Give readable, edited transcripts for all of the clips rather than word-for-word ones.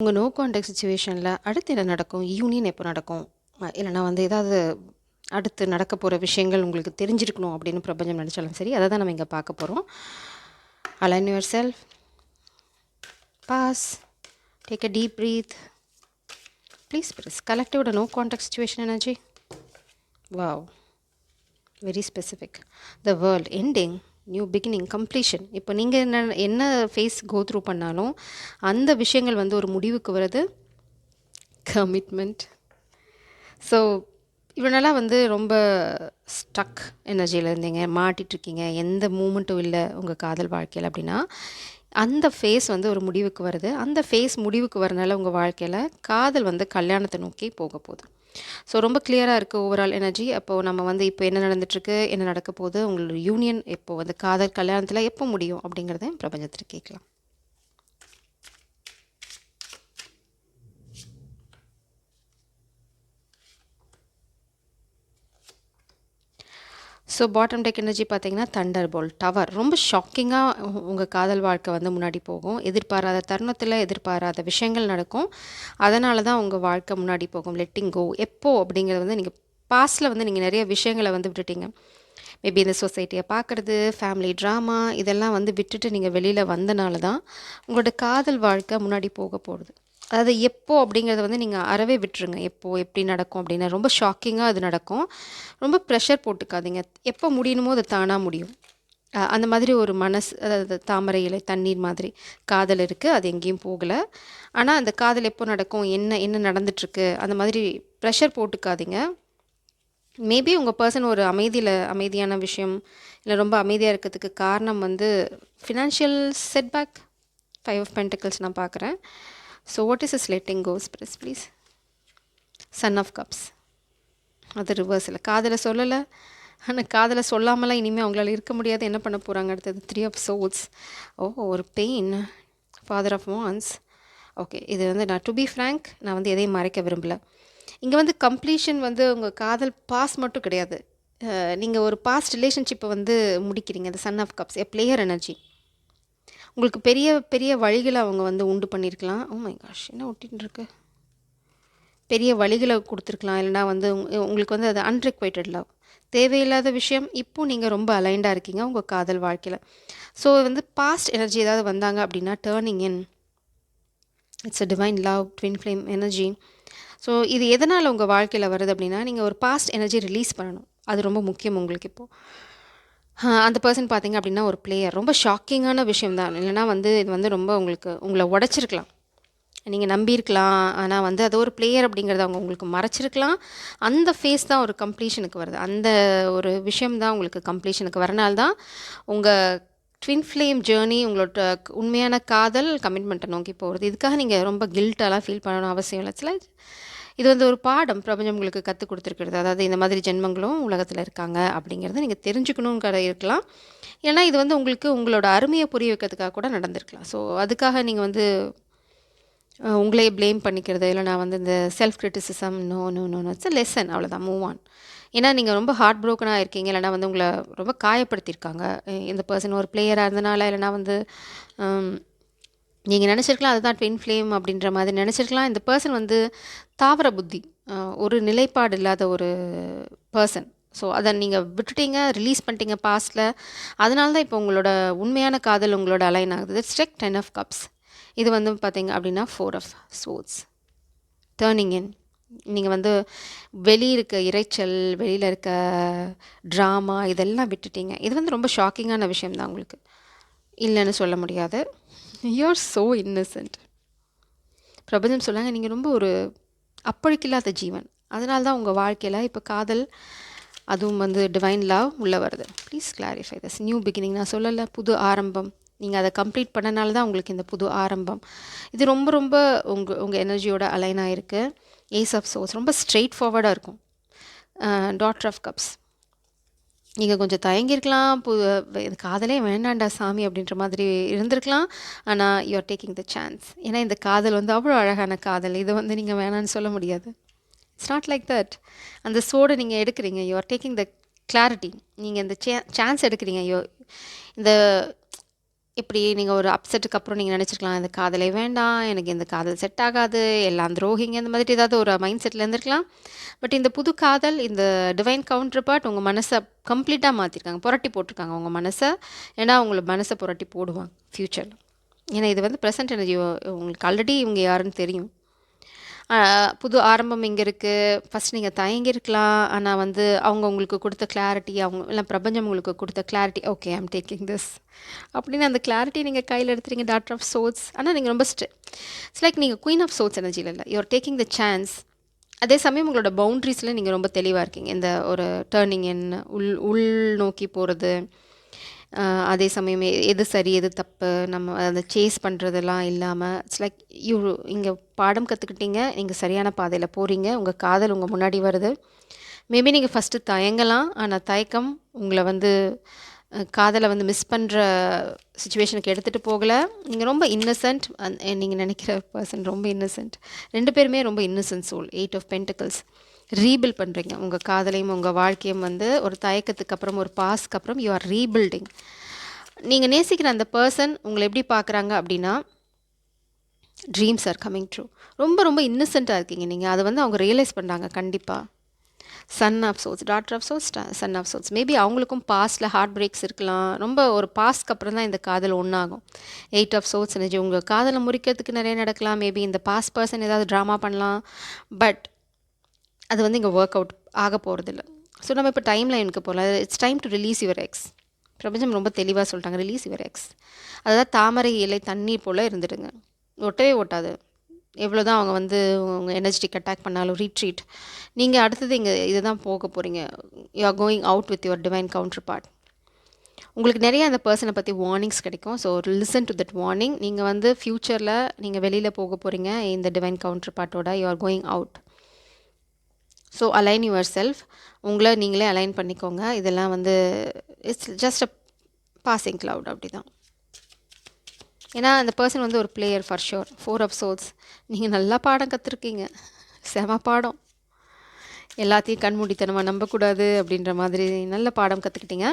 உங்கள் no contact சுச்சுவேஷனில் அடுத்து என்ன நடக்கும்? யூனியன் எப்போ நடக்கும்? இல்லைனா வந்து ஏதாவது அடுத்து நடக்க போகிற விஷயங்கள் உங்களுக்கு தெரிஞ்சிருக்கணும் அப்படின்னு பிரபஞ்சம் நினச்சாலும் சரி, அதை தான் நம்ம இங்கே பார்க்க போகிறோம். Align yourself, pause, take a deep breath, please press கலெக்டிவோட no contact situation energy. Wow, very specific. The world ending, new beginning, completion. இப்போ நீங்கள் என்ன ஃபேஸ் கோ த்ரூ பண்ணாலும் அந்த விஷயங்கள் வந்து ஒரு முடிவுக்கு வருது. கமிட்மெண்ட். ஸோ இவ்வளோ நாளாக வந்து ரொம்ப ஸ்டக் எனர்ஜியில் இருந்தீங்க, மாட்டிகிட்ருக்கீங்க, எந்த மூமெண்ட்டும் இல்லை உங்கள் காதல் வாழ்க்கையில் அப்படின்னா, அந்த ஃபேஸ் வந்து ஒரு முடிவுக்கு வருது. அந்த ஃபேஸ் முடிவுக்கு வரனால உங்கள் வாழ்க்கையில் காதல் வந்து கல்யாணத்தை நோக்கி போக போகுது. ஸோ ரொம்ப கிளியராக இருக்குது ஓவரால் எனர்ஜி. அப்போது நம்ம வந்து இப்போ என்ன நடந்துட்டுருக்கு, என்ன நடக்க போகுது, உங்களோட யூனியன் எப்போது வந்து காதல் கல்யாணத்தில் எப்போ முடியும் அப்படிங்கிறத பிரபஞ்சத்தில் கேட்கலாம். ஸோ பாட்டம் டெக் எனர்ஜி பார்த்தீங்கன்னா தண்டர் போல் டவர். ரொம்ப ஷாக்கிங்காக உங்கள் காதல் வாழ்க்கை வந்து முன்னாடி போகும். எதிர்பாராத தருணத்தில் எதிர்பாராத விஷயங்கள் நடக்கும். அதனால தான் உங்கள் வாழ்க்கை முன்னாடி போகும். லெட்டிங் கோ எப்போ அப்படிங்கிறது வந்து நீங்கள் பாஸ்ட்டில் வந்து நீங்கள் நிறைய விஷயங்களை வந்து விட்டுட்டீங்க. மேபி இந்த சொசைட்டியை பார்க்குறது, ஃபேமிலி ட்ராமா, இதெல்லாம் வந்து விட்டுட்டு நீங்கள் வெளியில் வந்தனால தான் உங்களோட காதல் வாழ்க்கை முன்னாடி போக போகுது. அதாவது எப்போ அப்படிங்கிறத வந்து நீங்கள் அறவே விட்டுருங்க. எப்போ எப்படி நடக்கும் அப்படின்னு ரொம்ப ஷாக்கிங்காக அது நடக்கும். ரொம்ப ப்ரெஷர் போட்டுக்காதீங்க. எப்போ முடியணுமோ அது தானாக முடியும். அந்த மாதிரி ஒரு மனசு, அதாவது தாமரை இலை தண்ணீர் மாதிரி காதல் இருக்குது, அது எங்கேயும் போகலை. ஆனால் அந்த காதல் எப்போ நடக்கும், என்ன என்ன நடந்துட்டுருக்கு, அந்த மாதிரி ப்ரெஷர் போட்டுக்காதீங்க. மேபி உங்கள் பர்சன் ஒரு அமைதியான விஷயம், இல்லை ரொம்ப அமைதியாக இருக்கிறதுக்கு காரணம் வந்து ஃபினான்ஷியல் செட்பேக். 5 of Pentacles நான் பார்க்குறேன். So what is is letting goes press please. Son of cups, அது ரிவர்ஸில் காதலை சொல்லலை. ஆனால் காதலை சொல்லாமலாம் இனிமேல் அவங்களால இருக்க முடியாது. என்ன பண்ண போகிறாங்க அடுத்தது? 3 of Swords. ஒரு pain. Father of wands. Okay, இது வந்து நான் டு பி ஃப்ரேங்க், நான் வந்து எதையும் மறைக்க விரும்பலை. இங்கே வந்து கம்ப்ளீஷன் வந்து உங்கள் காதல் பாஸ் மட்டும் கிடையாது. நீங்கள் ஒரு பாஸ்ட் ரிலேஷன்ஷிப்பை வந்து முடிக்கிறீங்க. இந்த son of cups a player energy. உங்களுக்கு பெரிய பெரிய வழிகளை அவங்க வந்து உண்டு பண்ணியிருக்கலாம். ஓ மை காஷ், என்ன ஒட்டின்னு இருக்கு? பெரிய வழிகளை கொடுத்துருக்கலாம். இல்லைனா வந்து உங்களுக்கு வந்து அது அன்ரிக்வைட்டட் லவ், தேவையில்லாத விஷயம். இப்போது நீங்கள் ரொம்ப அலைண்டாக இருக்கீங்க உங்கள் காதல் வாழ்க்கையில். ஸோ வந்து பாஸ்ட் எனர்ஜி ஏதாவது வந்தாங்க அப்படின்னா turning in, it's a divine love, twin flame energy. So இது எதனால் உங்கள் வாழ்க்கையில் வருது அப்படின்னா, நீங்கள் ஒரு பாஸ்ட் எனர்ஜி ரிலீஸ் பண்ணணும். அது ரொம்ப முக்கியம் உங்களுக்கு இப்போது. அந்த பர்சன் பார்த்தீங்க அப்படின்னா ஒரு பிளேயர். ரொம்ப ஷாக்கிங்கான விஷயம் தான். இல்லைனா வந்து இது வந்து ரொம்ப உங்களை உடச்சிருக்கலாம். நீங்கள் நம்பியிருக்கலாம். ஆனால் வந்து அது ஒரு பிளேயர் அப்படிங்கிறத அவங்க உங்களுக்கு மறைச்சிருக்கலாம். அந்த ஃபேஸ் தான் ஒரு கம்ப்ளீஷனுக்கு வருது. அந்த ஒரு விஷயம் தான் உங்களுக்கு கம்ப்ளீஷனுக்கு வரனால தான் உங்கள் ட்வின் ஃப்ளேம் ஜேர்னி, உங்களோட உண்மையான காதல் கமிட்மெண்ட்டை நோக்கி போகிறது. இதுக்காக நீங்கள் ரொம்ப கில்ட்டெல்லாம் ஃபீல் பண்ணணும் அவசியம் இல்லை. இது வந்து ஒரு பாடம் பிரபஞ்சம் உங்களுக்கு கற்றுக் கொடுத்துருக்கிறது. அதாவது இந்த மாதிரி ஜென்மங்களும் உலகத்தில் இருக்காங்க அப்படிங்கிறத நீங்கள் தெரிஞ்சுக்கணுங்கிற இருக்கலாம். ஏன்னா இது வந்து உங்களுக்கு உங்களோட அருமையை புரிய வைக்கிறதுக்காக கூட நடந்திருக்கலாம். ஸோ அதுக்காக நீங்கள் வந்து உங்களையே ப்ளேம் பண்ணிக்கிறது, இல்லை நான் வந்து இந்த self criticism, no no no no, it's a lesson, அவ்வளோதான், மூவ் ஆன். ஏன்னா நீங்கள் ரொம்ப ஹார்ட் ப்ரோக்கனாக இருக்கீங்க, இல்லைனா வந்து உங்களை ரொம்ப காயப்படுத்தியிருக்காங்க இந்த பர்சன் ஒரு பிளேயராக இருந்தனால. இல்லைனா வந்து நீங்கள் நினச்சிருக்கலாம் அதுதான் ட்வின் ஃப்ளேம் அப்படின்ற மாதிரி நினச்சிருக்கலாம். இந்த பர்சன் வந்து தாவர புத்தி, ஒரு நிலைப்பாடு இல்லாத ஒரு பர்சன். ஸோ அதை நீங்கள் விட்டுட்டீங்க, ரிலீஸ் பண்ணிட்டீங்க பாஸ்ட்டில். அதனால தான் இப்போ உங்களோட உண்மையான காதல் உங்களோட அலைன் ஆகுது. Streak 10 of Cups. இது வந்து பார்த்தீங்க அப்படின்னா 4 of Swords. டேர்னிங் இன். நீங்கள் வந்து வெளியே இருக்க இறைச்சல், வெளியில் இருக்க ட்ராமா, இதெல்லாம் விட்டுட்டீங்க. இது வந்து ரொம்ப ஷாக்கிங்கான விஷயம்தான் உங்களுக்கு, இல்லைன்னு சொல்ல முடியாது. You're so innocent. பிரபஞ்சம் சொல்லாங்க நீங்கள் ரொம்ப ஒரு அப்பழுக்கில்லாத ஜீவன். அதனால தான் உங்கள் வாழ்க்கையில் இப்போ காதல், அதுவும் வந்து டிவைன் லவ் உள்ளே வருது. Please clarify this. New beginning நான் சொல்லலை, புது ஆரம்பம். நீங்கள் அதை கம்ப்ளீட் பண்ணனால தான் உங்களுக்கு இந்த புது ஆரம்பம். இது ரொம்ப ரொம்ப உங்கள் எனர்ஜியோட அலைன் ஆகிருக்கு. ஏஸ் ஆஃப் சோர்ஸ் ரொம்ப ஸ்ட்ரெயிட் ஃபார்வர்டாக இருக்கும். Daughter of cups. நீங்கள் கொஞ்சம் தயங்கியிருக்கலாம், இது காதலே வேண்டாண்டா சாமி அப்படின்ற மாதிரி இருந்திருக்கலாம். ஆனால் you are taking the chance. ஏன்னா இந்த காதல் வந்து அவ்வளோ அழகான காதல். இதை வந்து நீங்கள் வேணான்னு சொல்ல முடியாது. It's not like that. அந்த சோடை நீங்கள் எடுக்கிறீங்க, you are taking the clarity. நீங்கள் இந்த சான்ஸ் எடுக்கிறீங்க. இந்த இப்படி நீங்கள் ஒரு அப்செட்டுக்கு அப்புறம் நீங்கள் நினச்சிருக்கலாம், இந்த காதலே வேண்டாம், எனக்கு இந்த காதல் செட் ஆகாது, எல்லாம் துரோகிங்க, இந்த மாதிரி ஏதாவது ஒரு மைண்ட் செட்டில் இருந்திருக்கலாம். பட் இந்த புது காதல், இந்த டிவைன் கவுண்டர் பார்ட் உங்கள் மனசை கம்ப்ளீட்டாக மாற்றிருக்காங்க, புரட்டி போட்டிருக்காங்க உங்கள் மனசை. ஏன்னா உங்களை மனசை புரட்டி போடுவாங்க ஃப்யூச்சரில். ஏன்னா இது வந்து ப்ரெசன்ட் எனர்ஜி. உங்களுக்கு ஆல்ரெடி இவங்க யாருன்னு தெரியும். புது ஆரம்பம் இங்கே இருக்குது. ஃபஸ்ட் நீங்கள் தயங்கியிருக்கலாம். ஆனால் வந்து அவங்க உங்களுக்கு கொடுத்த கிளாரிட்டி, அவங்க இல்லை பிரபஞ்சம் உங்களுக்கு கொடுத்த clarity, okay I'm taking this அப்படின்னு அந்த கிளாரிட்டி நீங்கள் கையில் எடுத்துறீங்க. Doctor of சோட்ஸ். ஆனால் நீங்கள் ரொம்ப இட்ஸ் லைக் நீங்கள் குயின் ஆஃப் சோட்ஸ் எனர்ஜியில் இல்லை, யூஆர் டேக்கிங் த சான்ஸ். அதே சமயம் உங்களோட பவுண்ட்ரிஸில் நீங்கள் ரொம்ப தெளிவாக இருக்கீங்க. இந்த ஒரு டேர்னிங் உள் நோக்கி போகிறது, அதே சமயம் எது சரி எது தப்பு, நம்ம அதை சேஸ் பண்ணுறதெல்லாம் இல்லாமல் இட்ஸ் லைக் இங்கே பாடம் கற்றுக்கிட்டீங்க, நீங்கள் சரியான பாதையில் போகிறீங்க, உங்கள் காதல் உங்கள் முன்னாடி வருது. மேபி நீங்கள் ஃபஸ்ட்டு தயங்கலாம், ஆனால் தயக்கம் உங்களை வந்து காதலை வந்து மிஸ் பண்ணுற சுச்சுவேஷனுக்கு எடுத்துகிட்டு போகலை. நீங்கள் ரொம்ப இன்னசென்ட். நீங்கள் நினைக்கிற பர்சன் ரொம்ப இன்னசென்ட். 2 பேருமே ரொம்ப innocent soul. 8 of pentacles. Rebuild பண்ணுறீங்க உங்கள் காதலையும் உங்கள் வாழ்க்கையும் வந்து ஒரு தயக்கத்துக்கு அப்புறம், ஒரு பாஸ்க்கு அப்புறம் யூ ஆர் ரீபில்டிங். நீங்கள் நேசிக்கிற அந்த பர்சன் உங்களை எப்படி பார்க்குறாங்க அப்படின்னா, ட்ரீம்ஸ் ஆர் கம்மிங் ட்ரூ. ரொம்ப ரொம்ப இன்னசென்ட்டாக இருக்கீங்க நீங்கள். அதை வந்து அவங்க ரியலைஸ் பண்ணுறாங்க கண்டிப்பாக. Son of swords, daughter of swords, son of swords. Maybe அவங்களுக்கும் பாஸ்ட்டில் ஹார்ட் பிரேக்ஸ் இருக்கலாம். ரொம்ப ஒரு பாஸ்க்கு அப்புறம் தான் இந்த காதல் ஒன்றாகும். 8 ஆஃப் சோட்ஸ் எனர்ஜி. உங்கள் காதலை முறிக்கிறதுக்கு நிறைய நடக்கலாம். மேபி இந்த பாஸ்ட் பர்சன் ஏதாவது ட்ராமா பண்ணலாம். பட் அது வந்து இங்கே ஒர்க் அவுட் ஆக போகிறதில்ல. ஸோ நம்ம இப்போ டைம் லைனுக்கு போகலாம். It's time to release your X. பிரபஞ்சம் ரொம்ப தெளிவாக சொல்லிட்டாங்க, ரிலீஸ் யுவர் எக்ஸ். அதாவது தாமரை இலை தண்ணீர் போல் இருந்துடுங்க, ஒட்டவே ஓட்டாது. எவ்வளோ தான் அவங்க வந்து உங்கள் எனர்ஜெட்டிக் அட்டாக் பண்ணாலும் ரீட்ரீட். நீங்கள் அடுத்தது இங்கே இதை தான் போக போகிறீங்க. You are going out with your divine counterpart. உங்களுக்கு நிறைய அந்த பர்சனை பற்றி வார்னிங்ஸ் கிடைக்கும். So listen to that warning. நீங்கள் வந்து ஃப்யூச்சரில் நீங்கள் வெளியில் போக போகிறீங்க இந்த டிவைன் கவுண்டர் பார்ட்டோட. You are going out. So align yourself. உங்களை நீங்களே அலைன் பண்ணிக்கோங்க. இதெல்லாம் வந்து it's just a passing cloud, அப்படி தான். ஏன்னா அந்த பர்சன் வந்து ஒரு player for sure. 4 of swords. நீங்கள் நல்லா பாடம் கற்றுருக்கீங்க, செம பாடம். எல்லாத்தையும் கண்மூடித்தனமாக நம்பக்கூடாது அப்படின்ற மாதிரி நல்ல பாடம் கற்றுக்கிட்டீங்க.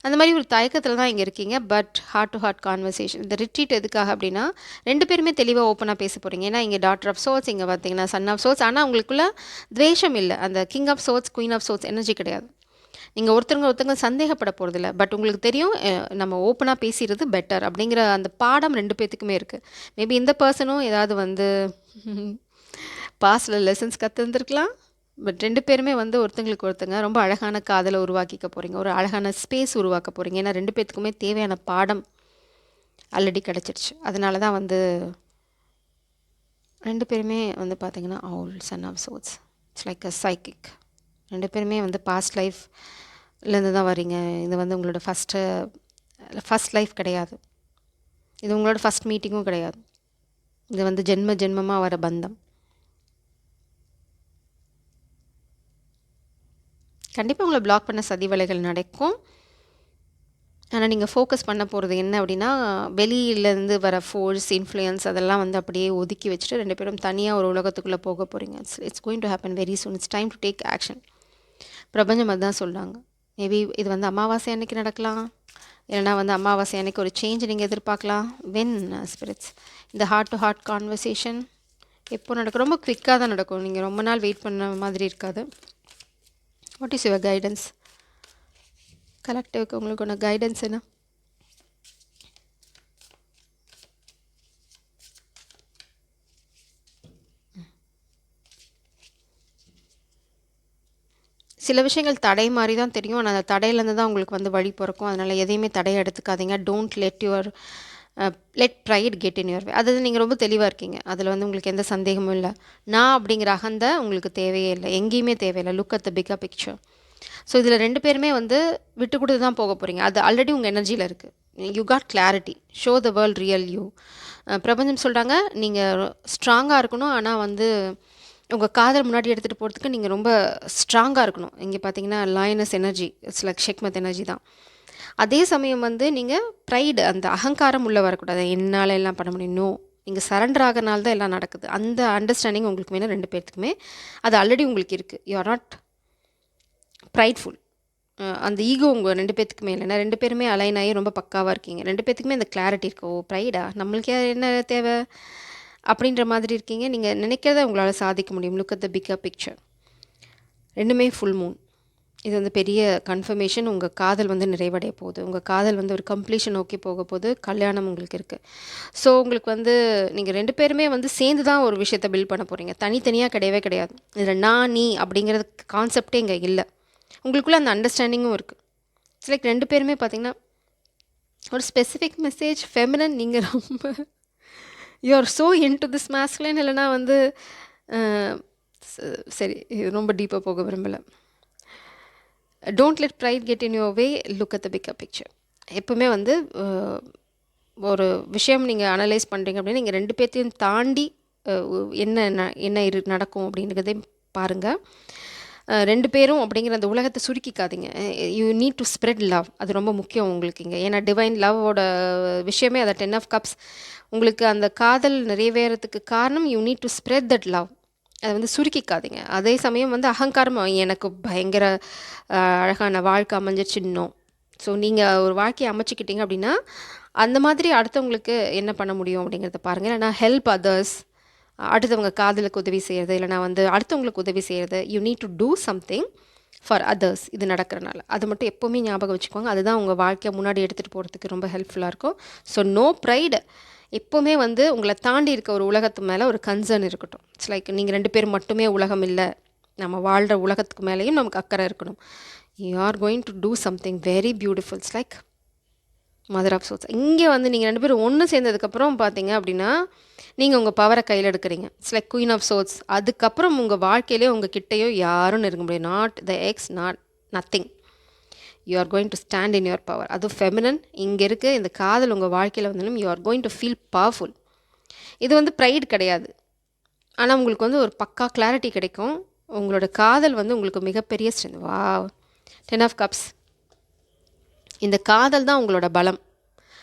அந்த மாதிரி ஒரு தயக்கத்தில் தான் இங்கே இருக்கீங்க. But heart to heart conversation. இந்த ரிட்ரீட் எதுக்காக அப்படின்னா 2 பேருமே தெளிவாக ஓப்பனாக பேச போகிறீங்க. ஏன்னா இங்கே டாட்டர் ஆஃப் சோட்ஸ், இங்கே பார்த்தீங்கன்னா சன் ஆஃப் சோட்ஸ். ஆனால் உங்களுக்குள்ள துவேஷம் இல்லை. அந்த king of swords, queen of swords energy கிடையாது. நீங்கள் ஒருத்தங்க சந்தேகப்பட போகிறதில்ல. பட் உங்களுக்கு தெரியும் நம்ம ஓப்பனாக பேசிடுறது பெட்டர் அப்படிங்கிற அந்த பாடம் 2 பேர்த்துக்குமே இருக்குது. மேபி இந்த பர்சனும் ஏதாவது வந்து பாஸ்டில் லெசன்ஸ் கற்றுருந்துருக்கலாம். பட் 2 பேருமே வந்து ஒருத்தங்களுக்கு ஒருத்தங்க ரொம்ப அழகான காதலை உருவாக்கிக்க போகிறீங்க, ஒரு அழகான ஸ்பேஸ் உருவாக்க போகிறீங்க. ஏன்னா 2 பேர்த்துக்குமே தேவையான பாடம் ஆல்ரெடி கிடச்சிருச்சு. அதனால தான் வந்து 2 பேருமே வந்து பார்த்திங்கன்னா all son of swords. It's like a psychic. 2 பேருமே வந்து பாஸ்ட் லைஃப்லேருந்து தான் வரீங்க. இது வந்து உங்களோட ஃபஸ்ட் லைஃப் கிடையாது. இது உங்களோட ஃபஸ்ட் மீட்டிங்கும் கிடையாது. இது வந்து ஜென்மமாக வர பந்தம். கண்டிப்பாக உங்களை பிளாக் பண்ண சதி வேலைகள் நடக்கும். ஆனால் நீங்கள் ஃபோக்கஸ் பண்ண போகிறது என்ன அப்படின்னா, வெளியிலேருந்து வர ஃபோர்ஸ், இன்ஃப்ளூயன்ஸ் அதெல்லாம் வந்து அப்படியே ஒதுக்கி வச்சுட்டு 2 பேரும் தனியாக ஒரு உலகத்துக்குள்ளே போக போகிறீங்க. It's going to happen very soon. It's time to take action. பிரபஞ்சம் அதுதான் சொல்கிறாங்க. மேபி இது வந்து அமாவாசை அன்னைக்கு நடக்கலாம், இல்லைனா வந்து அமாவாசை அன்னைக்கு ஒரு சேஞ்ச் நீங்கள் எதிர்பார்க்கலாம். வென் ஸ்பிரிட்ஸ் இந்த ஹார்ட் டு ஹார்ட் கான்வர்சேஷன் எப்போ நடக்கும்? ரொம்ப குவிக்காக தான் நடக்கும். நீங்கள் ரொம்ப நாள் வெயிட் பண்ண மாதிரி இருக்காது. What is your guidance? கலெக்டிவ்க்கு உங்களுக்கு ஒன்று கைடன்ஸ் என்ன? சில விஷயங்கள் தடை மாதிரி தான் தெரியும். ஆனால் அந்த தடையிலேருந்து தான் உங்களுக்கு வந்து வழி பிறக்கும். அதனால் எதையுமே தடையை எடுத்துக்காதீங்க. Don't let pride get in your way. அதாவது நீங்கள் ரொம்ப தெளிவாக இருக்கீங்க. அதில் வந்து உங்களுக்கு எந்த சந்தேகமும் இல்லை. நான் அப்படிங்கிற அகந்தை உங்களுக்கு தேவையே இல்லை, எங்கேயுமே தேவையில்லை. Look at the bigger picture. So இதில் 2 பேருமே வந்து விட்டு கொடுத்து தான் போக போகிறீங்க. அது ஆல்ரெடி உங்கள் எனர்ஜியில் இருக்குது. You got clarity. Show the world real you. பிரபஞ்சம் சொல்கிறாங்க நீங்கள் ஸ்ட்ராங்காக இருக்கணும். ஆனால் வந்து உங்கள் காதல் முன்னாடி எடுத்துகிட்டு போகிறதுக்கு நீங்கள் ரொம்ப ஸ்ட்ராங்காக இருக்கணும். இங்கே பார்த்தீங்கன்னா lioness energy, it's like Sekhmet energy தான். அதே சமயம் வந்து நீங்கள் ப்ரைடு, அந்த அகங்காரம் உள்ளே வரக்கூடாது. என்னால் எல்லாம் பண்ண முடியும். நோ, நீங்கள் சரண்டர் ஆகிறனால தான் எல்லாம் நடக்குது. அந்த அண்டர்ஸ்டாண்டிங் உங்களுக்கு வேணும் 2 பேர்த்துக்குமே. அது ஆல்ரெடி உங்களுக்கு இருக்குது. You are not prideful. அந்த ஈகோ உங்கள் 2 பேத்துக்குமே இல்லைன்னா 2 பேருமே அலைன் ஆகி ரொம்ப பக்காவாக இருக்கீங்க. 2 பேத்துக்குமே அந்த கிளாரிட்டி இருக்கு. ஓ ப்ரைடா நம்மளுக்கு என்ன தேவை அப்படின்ற மாதிரி இருக்கீங்க. நீங்கள் நினைக்கிறத உங்களால் சாதிக்க முடியும். Look at the bigger picture. 2மே ஃபுல் மூன். இது வந்து பெரிய கன்ஃபர்மேஷன். உங்கள் காதல் வந்து நிறைவடைய போகுது. உங்கள் காதல் வந்து ஒரு கம்ப்ளீஷன் நோக்கி போக போகுது. கல்யாணம் உங்களுக்கு இருக்குது. ஸோ உங்களுக்கு வந்து நீங்கள் 2 பேருமே வந்து சேர்ந்து தான் ஒரு விஷயத்தை பில்ட் பண்ண போகிறீங்க. தனித்தனியாக கிடையவே கிடையாது. இதில் நான் நீ அப்படிங்கிறது கான்செப்டே இங்கே இல்லை. உங்களுக்குள்ளே அந்த அண்டர்ஸ்டாண்டிங்கும் இருக்குது. இட்ஸ் லைக் 2 பேருமே பார்த்தீங்கன்னா ஒரு ஸ்பெசிஃபிக் மெசேஜ் ஃபெமினன். நீங்கள் ரொம்ப you are so into this masculine. இல்லைனா வந்து சரி இது ரொம்ப டீப்பாக போக விரும்பலை. Don't let pride get in your way. Look at the bigger picture. எப்போவுமே வந்து ஒரு விஷயம் நீங்கள் அனலைஸ் பண்ணுறீங்க அப்படின்னா நீங்கள் 2 பேர்த்தையும் தாண்டி என்ன நடக்கும் அப்படிங்கிறதே பாருங்கள். 2 பேரும் அப்படிங்கிற அந்த உலகத்தை சுருக்கிக்காதீங்க. You need to spread love. அது ரொம்ப முக்கியம் உங்களுக்கு இங்கே. ஏன்னா டிவைன் லவ்வோட விஷயமே அதை 10 ஆஃப் கப்ஸ். உங்களுக்கு அந்த காதல் நிறைவேறதுக்கு காரணம் you need to spread that love. அதை வந்து சுருக்கிக்காதீங்க. அதே சமயம் வந்து அகங்காரம் எனக்கு பயங்கர அழகான வாழ்க்கை அமைஞ்சிச்சுன்னோம். ஸோ நீங்கள் ஒரு வாழ்க்கையை அமைச்சிக்கிட்டீங்க அப்படின்னா அந்த மாதிரி அடுத்தவங்களுக்கு என்ன பண்ண முடியும் அப்படிங்கிறத பாருங்கள். இல்லைனா ஹெல்ப் அதர்ஸ். அடுத்தவங்க காதலுக்கு உதவி செய்கிறது, இல்லைனா வந்து அடுத்தவங்களுக்கு உதவி செய்கிறது. You need to do something for others. இது நடக்கிறனால அது மட்டும் எப்போவுமே ஞாபகம் வச்சுக்கோங்க. அதுதான் உங்கள் வாழ்க்கையை முன்னாடி எடுத்துகிட்டு போகிறதுக்கு ரொம்ப ஹெல்ப்ஃபுல்லாக இருக்கும். So no pride. எப்போவுமே வந்து உங்களை தாண்டி இருக்க ஒரு உலகத்து மேலே ஒரு கன்சர்ன் இருக்கட்டும். இட்ஸ் லைக் நீங்கள் 2 பேர் மட்டுமே உலகம் இல்லை, நம்ம வாழ்கிற உலகத்துக்கு மேலேயும் நமக்கு அக்கறை இருக்கணும். You are going to do something very beautiful. It's like mother of souls. இங்கே வந்து நீங்கள் 2 பேரும் ஒன்று சேர்ந்ததுக்கப்புறம் பார்த்தீங்க அப்படின்னா நீங்கள் உங்கள் பவரை கையில் எடுக்கிறீங்க. It's like queen of souls. அதுக்கப்புறம் உங்கள் வாழ்க்கையிலே உங்கள் கிட்டேயோ யாரும் நெருங்க முடியும். Not the ex, not nothing. You are going to stand in your power. அதுவும் ஃபெமினன் இங்கே இருக்க இந்த காதல் உங்கள் வாழ்க்கையில் வந்தாலும் you are going to feel powerful. இது வந்து ப்ரைட் கிடையாது. ஆனால் உங்களுக்கு வந்து ஒரு பக்கா கிளாரிட்டி கிடைக்கும். உங்களோட காதல் வந்து உங்களுக்கு மிகப்பெரிய ஸ்ட்ரென்த். வா 10 ஆஃப் கப்ஸ். இந்த காதல் தான் உங்களோட பலம்.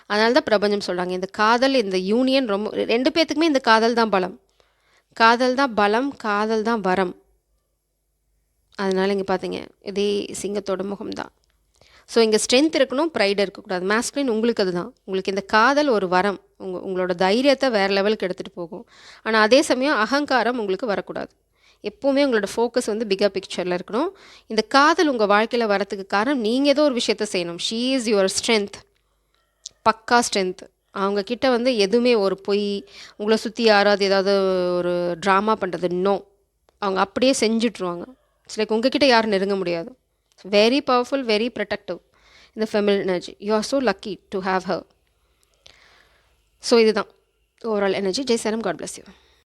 அதனால தான் பிரபஞ்சம் சொல்கிறாங்க இந்த காதல், இந்த யூனியன் ரொம்ப 2 பேர்த்துக்குமே இந்த காதல் தான் பலம். காதல் தான் பலம், காதல் தான் வரம். அதனால் இங்கே பார்த்தீங்க இதே சிங்கத்தோட முகம் தான். ஸோ இங்கே ஸ்ட்ரென்த் இருக்கணும், ப்ரைடு இருக்கக்கூடாது. மாஸ்குலின் உங்களுக்கு அதுதான். உங்களுக்கு இந்த காதல் ஒரு வரம். உங்களோட தைரியத்தை வேறு லெவலுக்கு எடுத்துகிட்டு போகும். ஆனால் அதே சமயம் அகங்காரம் உங்களுக்கு வரக்கூடாது. எப்போவுமே உங்களோட ஃபோக்கஸ் வந்து பிக்கர் பிக்சரில் இருக்கணும். இந்த காதல் உங்கள் வாழ்க்கையில் வரத்துக்கு காரணம் நீங்கள் ஏதோ ஒரு விஷயத்த செய்யணும். She is your strength. பக்கா ஸ்ட்ரென்த். அவங்கக்கிட்ட வந்து எதுவுமே ஒரு பொய், உங்களை சுற்றி யாராவது ஏதாவது ஒரு ட்ராமா பண்ணுறது நோ. அவங்க அப்படியே செஞ்சிட்ருவாங்க. இட்ஸ் லைக் உங்ககிட்ட யாரும் நெருங்க முடியாது. வெரி பவர்ஃபுல், வெரி ப்ரொடெக்டிவ் இந்த feminine energy. You are so lucky to have her. So இதுதான் ஓவரால் எனர்ஜி. ஜெய் சரம். God bless you.